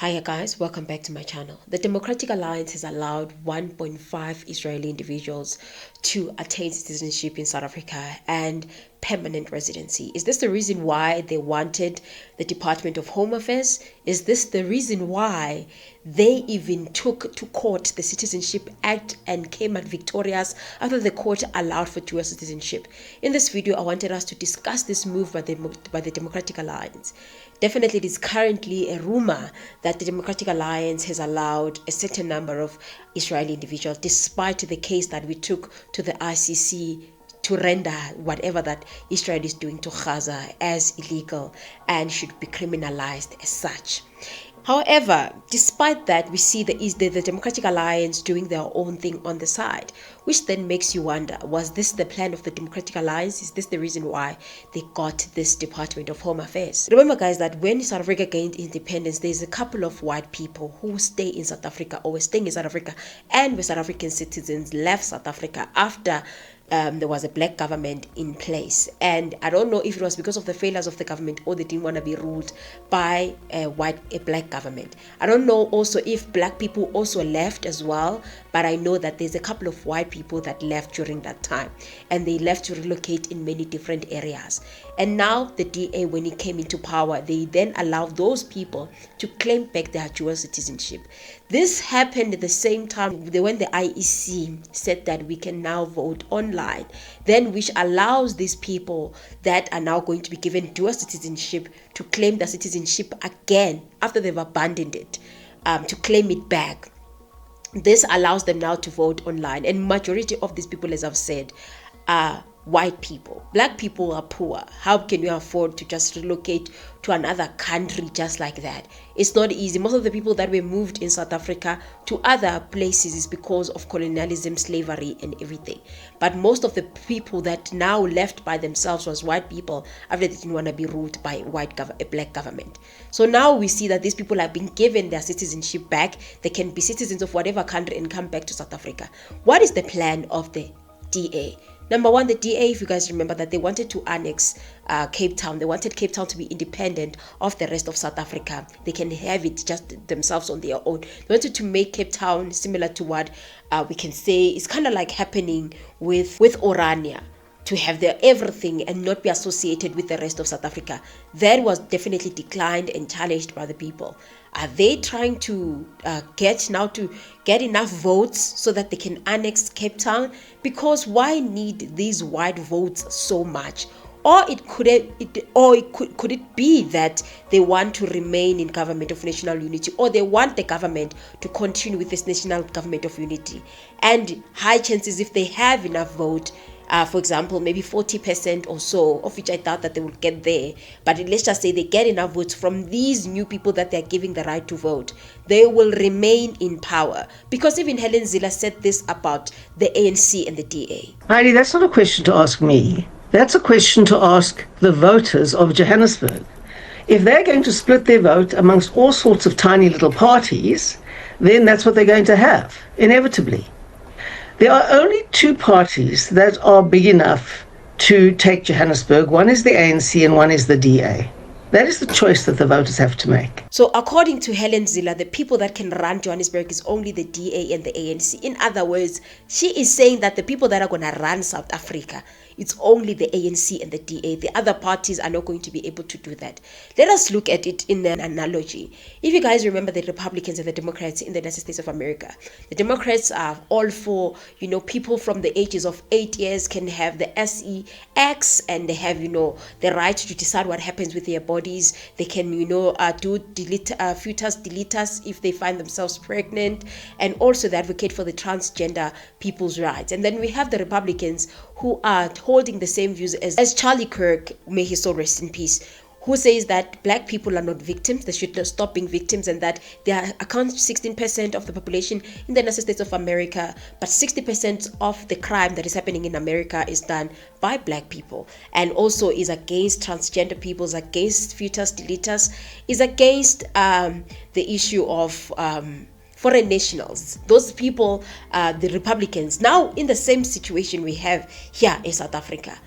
Hiya guys, welcome back to my channel. The Democratic Alliance has allowed 1.5 Israeli individuals to attain citizenship in South Africa and permanent residency. Is this the reason why they wanted the Department of Home Affairs? Is this the reason why they even took to court the Citizenship Act and came out victorious after the court allowed for dual citizenship? In this video, I wanted us to discuss this move by the Democratic Alliance. Definitely, it is currently a rumor that the Democratic Alliance has allowed a certain number of Israeli individuals, despite the case that we took to the ICC to render whatever that Israel is doing to Gaza as illegal and should be criminalized as such. However, despite that, we see the Democratic Alliance doing their own thing on the side, which then makes you wonder, was this the plan of the Democratic Alliance? Is this the reason why they got this Department of Home Affairs? Remember, guys, that when South Africa gained independence, there's a couple of white people who stay in South Africa or were staying in South Africa and were South African citizens, left South Africa after there was a black government in place. And I don't know if it was because of the failures of the government or they didn't want to be ruled by a black government. I don't know also if black people also left as well, but I know that there's a couple of white people that left during that time, and they left to relocate in many different areas. And now the DA, when it came into power, they then allowed those people to claim back their dual citizenship. This happened at the same time when the IEC said that we can now vote online, then which allows these people that are now going to be given dual citizenship to claim their citizenship again after they've abandoned it, to claim it back. This allows them now to vote online, and majority of these people, as I've said, are white people. Black people are poor. How can you afford to just relocate to another country just like that? It's not easy. Most of the people that were moved in South Africa to other places is because of colonialism, slavery, and everything. But most of the people that now left by themselves was white people after they didn't want to be ruled by a black government. So now we see that these people are being given their citizenship back. They can be citizens of whatever country and come back to South Africa. What is the plan of the DA? Number one, the DA, if you guys remember, that they wanted to annex Cape Town. They wanted Cape Town to be independent of the rest of South Africa. They can have it just themselves on their own. They wanted to make Cape Town similar to what we can say is kind of like happening with Orania, to have their everything and not be associated with the rest of South Africa. That was definitely declined and challenged by the people. Are they trying to get enough votes so that they can annex Cape Town? Because why need these white votes so much? Or could it be that they want to remain in government of national unity, or they want the government to continue with this national government of unity? And high chances, if they have enough vote, for example, maybe 40% or so, of which I doubt that they will get there. But let's just say they get enough votes from these new people that they're giving the right to vote, they will remain in power. Because even Helen Zille said this about the ANC and the DA. Heidi, that's not a question to ask me. That's a question to ask the voters of Johannesburg. If they're going to split their vote amongst all sorts of tiny little parties, then that's what they're going to have, inevitably. There are only two parties that are big enough to take Johannesburg. One is the ANC and one is the DA. That is the choice that the voters have to make. So according to Helen Zille, the people that can run Johannesburg is only the DA and the ANC. In other words, she is saying that the people that are going to run South Africa, it's only the ANC and the DA. The other parties are not going to be able to do that. Let us look at it in an analogy. If you guys remember the Republicans and the Democrats in the United States of America, the Democrats are all for, people from the ages of 8 years can have the SEX, and they have, the right to decide what happens with their bodies. They can, do fetus deleters if they find themselves pregnant, and also they advocate for the transgender people's rights. And then we have the Republicans who are holding the same views as Charlie Kirk, may his soul rest in peace, who says that black people are not victims, they should stop being victims, and that they account 16% of the population in the United States of America, but 60% of the crime that is happening in America is done by black people, and also is against transgender people, is against fetus deleters, is against the issue of foreign nationals. Those people, the Republicans, now in the same situation we have here in South Africa.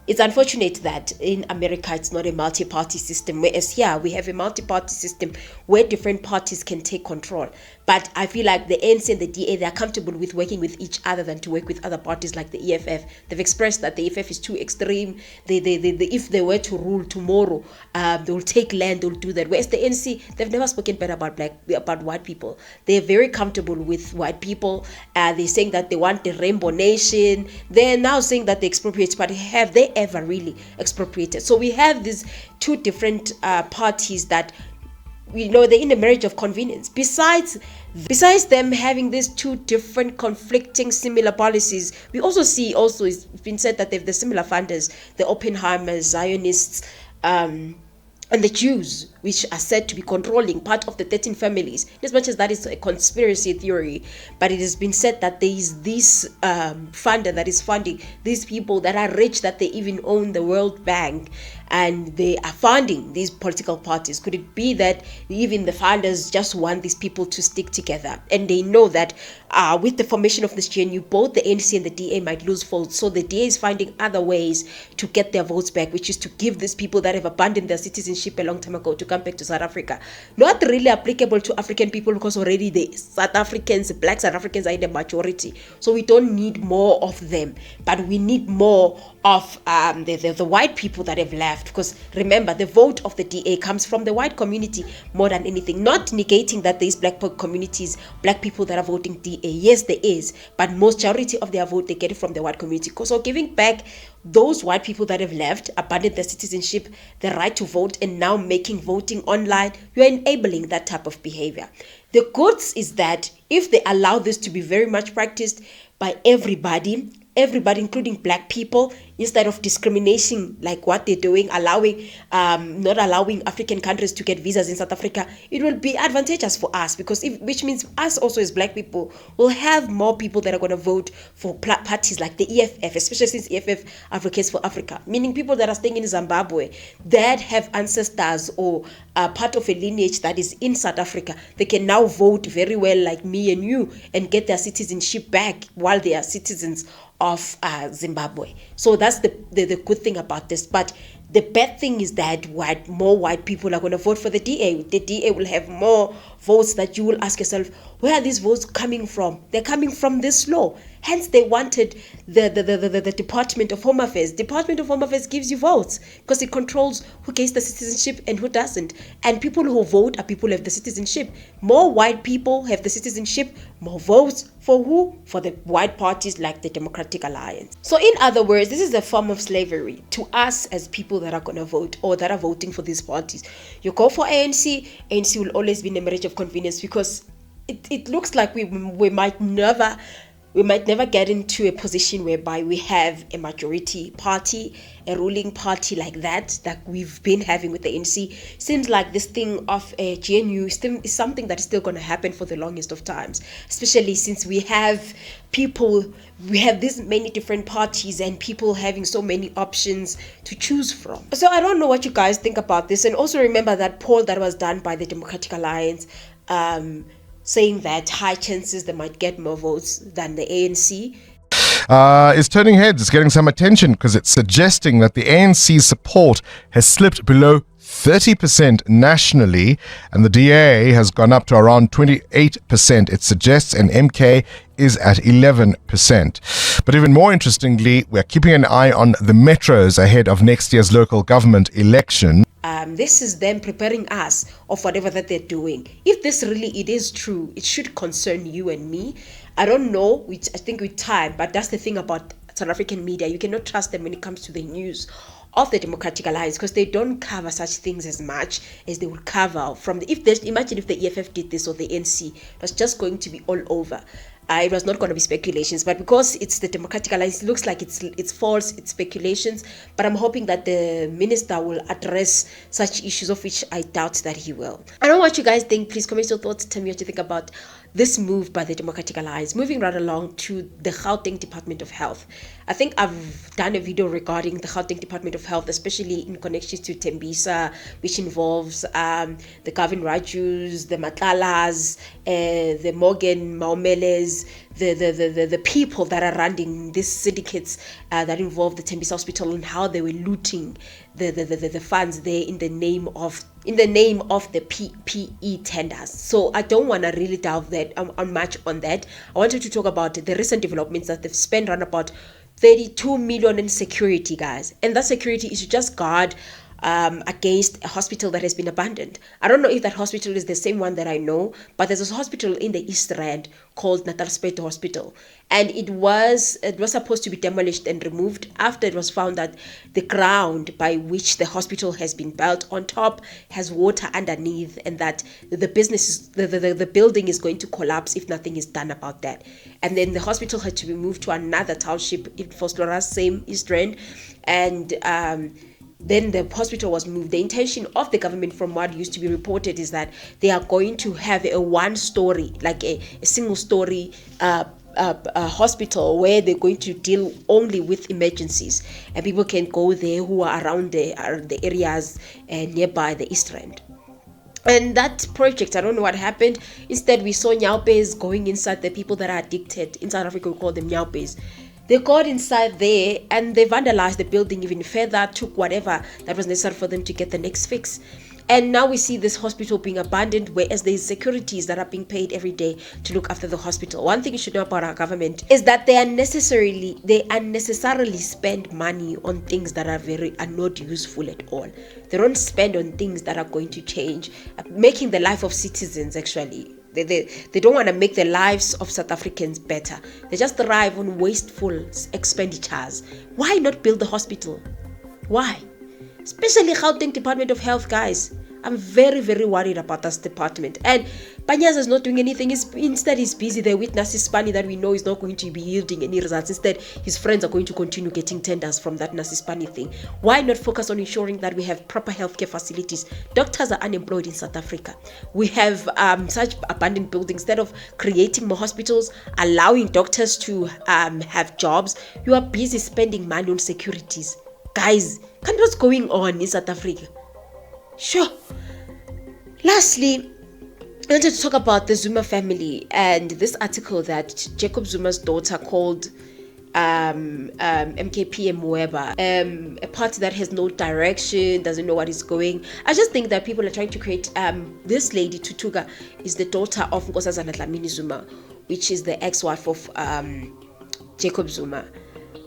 It's unfortunate that in America it's not a multi-party system, whereas here we have a multi-party system where different parties can take control. But I feel like the ANC and the DA, they're comfortable with working with each other than to work with other parties like the EFF. They've expressed that the EFF is too extreme. If they were to rule tomorrow, they'll take land, they'll do that. Whereas the ANC, they've never spoken bad about white people. They're very comfortable with white people. They're saying that they want the rainbow nation. They're now saying that they expropriate, but have they ever really expropriated? So we have these two different parties that, they're in a marriage of convenience. Besides them having these two different conflicting similar policies, we also see, it's been said that they've the similar funders, the Oppenheimers, Zionists, and the Jews, which are said to be controlling part of the 13 families. As much as that is a conspiracy theory, but it has been said that there is this funder that is funding these people that are rich, that they even own the World Bank, and they are funding these political parties. Could it be that even the funders just want these people to stick together, and they know that with the formation of this GNU, both the ANC and the DA might lose votes, so the DA is finding other ways to get their votes back, which is to give these people that have abandoned their citizenship a long time ago to come back to South Africa. Not really applicable to African people, because already the South Africans, black South Africans, are in the majority, so we don't need more of them, but we need more of the white people that have left. Because remember, the vote of the DA comes from the white community more than anything. Not negating that there is black communities, black people that are voting DA. Yes, there is, but majority of their vote, they get it from the white community. So giving back those white people that have left, abandoned their citizenship, the right to vote, and now making voting online, you are enabling that type of behavior. The goods is that if they allow this to be very much practiced by everybody, including black people, instead of discrimination like what they're doing, not allowing African countries to get visas in South Africa, it will be advantageous for us, which means us also as black people will have more people that are going to vote for parties like the EFF, especially since EFF advocates for Africa, meaning people that are staying in Zimbabwe that have ancestors or part of a lineage that is in South Africa. They can now vote very well like me and you and get their citizenship back while they are citizens of Zimbabwe. So that's the good thing about this. But the bad thing is that more white people are going to vote for the DA. The DA will have more votes that you will ask yourself, where are these votes coming from? They're coming from this law. Hence, they wanted the Department of Home Affairs. Department of Home Affairs gives you votes because it controls who gets the citizenship and who doesn't. And people who vote are people who have the citizenship. More white people have the citizenship, more votes for who? For the white parties like the Democratic Alliance. So in other words, this is a form of slavery to us as people that are going to vote or that are voting for these parties. You go for ANC will always be in a marriage of convenience, because it looks like we might never get into a position whereby we have a majority party, a ruling party like that we've been having with the ANC. Seems like this thing of a GNU is something that is still going to happen for the longest of times, especially since we have these many different parties and people having so many options to choose from. So I don't know what you guys think about this. And also remember that poll that was done by the Democratic Alliance, saying that high chances they might get more votes than the ANC. Is turning heads. It's getting some attention because it's suggesting that the ANC's support has slipped below 30% nationally, and the DA has gone up to around 28%, it suggests, and MK is at 11%. But even more interestingly, we're keeping an eye on the metros ahead of next year's local government election. This is them preparing us of whatever that they're doing. If this really it is true, it should concern you and me. I don't know, I think with time, but that's the thing about South African media. You cannot trust them when it comes to the news of the Democratic Alliance, because they don't cover such things as much as they would cover from imagine if the EFF did this or the NC, that's just going to be all over. It was not going to be speculations, but because it's the Democratic Alliance, it looks like it's false, it's speculations. But I'm hoping that the minister will address such issues, of which I doubt that he will. I don't know what you guys think. Please comment your thoughts. Tell me what you think about this move by the Democratic Alliance. Moving right along to the Gauteng Department of Health. I think I've done a video regarding the Gauteng Department of Health, especially in connection to Tembisa, which involves the Gavin Rajus, the Matlalas, the Morgan Maumeles, the people that are running these syndicates that involve the Tembisa Hospital, and how they were looting the funds there in the name of the PPE tenders. So I don't want to really delve that on much on that. I wanted to talk about the recent developments that they've spent around about 32 million in security, guys, and that security is to just guard against a hospital that has been abandoned. I don't know if that hospital is the same one that I know, but there's a hospital in the East Rand called Natalspruit Hospital, and it was supposed to be demolished and removed after it was found that the ground by which the hospital has been built on top has water underneath, and that the building is going to collapse if nothing is done about that. And then the hospital had to be moved to another township in Vosloorus, same East Rand, and then the hospital was moved. The intention of the government, from what used to be reported, is that they are going to have a one-story, like a single-story hospital, where they're going to deal only with emergencies, and people can go there who are around the areas nearby the East Rand. And that project, I don't know what happened. Instead, we saw Nyaupes going inside. The people that are addicted in South Africa, we call them Nyaupes. They got inside there and they vandalized the building even further, took whatever that was necessary for them to get the next fix. And now we see this hospital being abandoned, whereas there's securities that are being paid every day to look after the hospital. One thing you should know about our government is that they unnecessarily spend money on things that are not useful at all. They don't spend on things that are going to change, making the life of citizens actually. They don't want to make the lives of South Africans better. They just thrive on wasteful expenditures. Why not build the hospital? Why? Especially Gauteng Department of Health, guys. I'm very, very worried about this department. And Panyaza is not doing anything. Instead, he's busy there with Nasispani that we know is not going to be yielding any results. Instead, his friends are going to continue getting tenders from that Nasispani thing. Why not focus on ensuring that we have proper healthcare facilities? Doctors are unemployed in South Africa. We have such abandoned buildings. Instead of creating more hospitals, allowing doctors to have jobs, you are busy spending money on securities. Guys, can what's going on in South Africa? Sure. Lastly, I wanted to talk about the Zuma family and this article that Jacob Zuma's daughter called MKP Mweba, a party that has no direction, doesn't know what is going. I just think that people are trying to create this lady Tutuga is the daughter of Nkosazana Dlamini Zuma, which is the ex-wife of Jacob Zuma.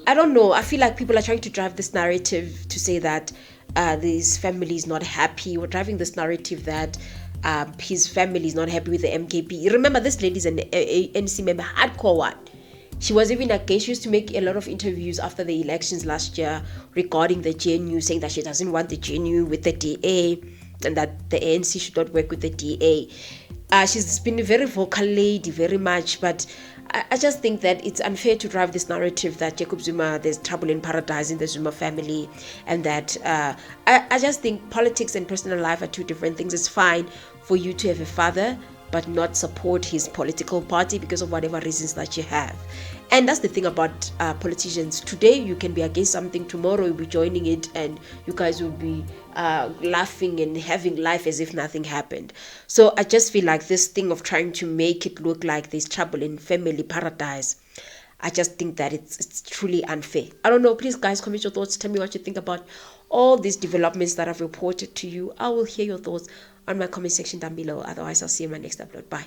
I don't know. I feel like people are trying to drive this narrative to say that this family is not happy. We're driving this narrative that his family is not happy with the MKP. Remember, this lady is an NC member, hardcore one. She was even against. She used to make a lot of interviews after the elections last year regarding the GNU, saying that she doesn't want the GNU with the DA and that the ANC should not work with the DA. She's been a very vocal lady, very much, but I just think that it's unfair to drive this narrative that Jacob Zuma, there's trouble in paradise in the Zuma family, and that I just think politics and personal life are two different things. It's fine for you to have a father but not support his political party because of whatever reasons that you have. And that's the thing about politicians. Today you can be against something, tomorrow you'll be joining it, and you guys will be laughing and having life as if nothing happened. So I just feel like this thing of trying to make it look like there's trouble in family paradise, I just think that it's truly unfair. I don't know. Please, guys, comment your thoughts. Tell me what you think about all these developments that I've reported to you. I will hear your thoughts on my comment section down below. Otherwise, I'll see you in my next upload. Bye.